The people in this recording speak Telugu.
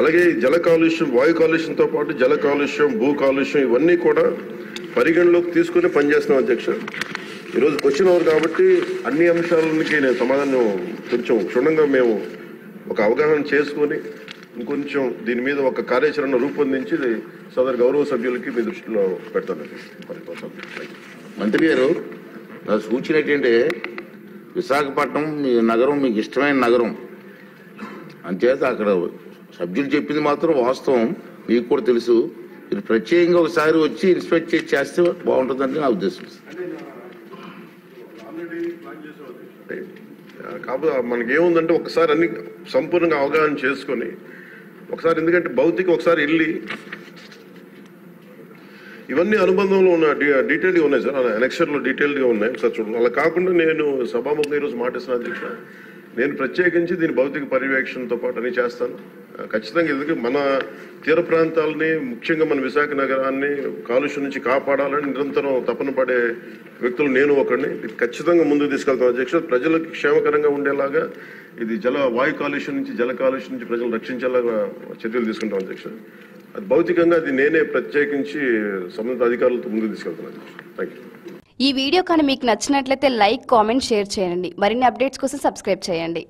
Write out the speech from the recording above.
అలాగే జల కాలుష్యం, వాయు కాలుష్యంతో పాటు జల కాలుష్యం, భూ కాలుష్యం ఇవన్నీ కూడా పరిగణలోకి తీసుకుని పనిచేస్తున్నాం అధ్యక్ష. ఈరోజు క్వశ్చన్ అవర్ కాబట్టి అన్ని అంశాలకి నేను సమాధానం కొంచెం క్షుణ్ణంగా మేము ఒక అవగాహన చేసుకొని ఇంకొంచెం దీని మీద ఒక కార్యాచరణ రూపొందించి సదరు గౌరవ సభ్యులకి మీ దృష్టిలో పెడతానండి. మంత్రి గారు, నా సూచన ఏంటంటే విశాఖపట్నం మీ నగరం మీకు ఇష్టమైన నగరం అంచేత అక్కడ సభ్యులు చెప్పింది మాత్రం వాస్తవం, మీకు కూడా తెలుసు. మీరు ప్రత్యేకంగా ఒకసారి వచ్చి ఇన్స్పెక్ట్ చేస్తే బాగుంటుందని నా ఉద్దేశం. కాబట్టి మనకి ఏముందంటే ఒకసారి అన్ని సంపూర్ణంగా అవగాహన చేసుకొని ఒకసారి, ఎందుకంటే భౌతిక ఒకసారి వెళ్ళి ఇవన్నీ అనుబంధంలో ఉన్న డీటెయిల్గా ఉన్నాయి సార్, ఎలక్షన్లో డీటెయిల్గా ఉన్నాయి సార్ చూడండి. అలా కాకుండా నేను సభాముఖంగా ఈరోజు మాటిస్తున్నాను అధ్యక్ష, నేను ప్రత్యేకించి దీని భౌతిక పర్యవేక్షణతో పాటు అన్ని చేస్తాను ఖచ్చితంగా. ఎందుకంటే మన తీర ప్రాంతాలని, ముఖ్యంగా మన విశాఖ నగరాన్ని కాలుష్యం నుంచి కాపాడాలని నిరంతరం తపన పడే వ్యక్తులు నేను ఒకడిని. ఇది ఖచ్చితంగా ముందుకు తీసుకెళ్తాను అధ్యక్ష. ప్రజలకు క్షేమకరంగా ఉండేలాగా ఇది వాయు కాలుష్యం నుంచి, జల కాలుష్యం నుంచి ప్రజలు రక్షించేలాగా చర్యలు తీసుకుంటాం అధ్యక్ష. అది భౌతికంగా అది నేనే ప్రత్యేకించి సంబంధిత అధికారులతో ముందుకు తీసుకెళ్తాను. Thank you. ఈ వీడియో కానీ మీకు నచ్చినట్లయితే లైక్, కామెంట్, షేర్ చేయండి. మరిన్ని అప్డేట్స్ కోసం సబ్స్క్రైబ్ చేయండి.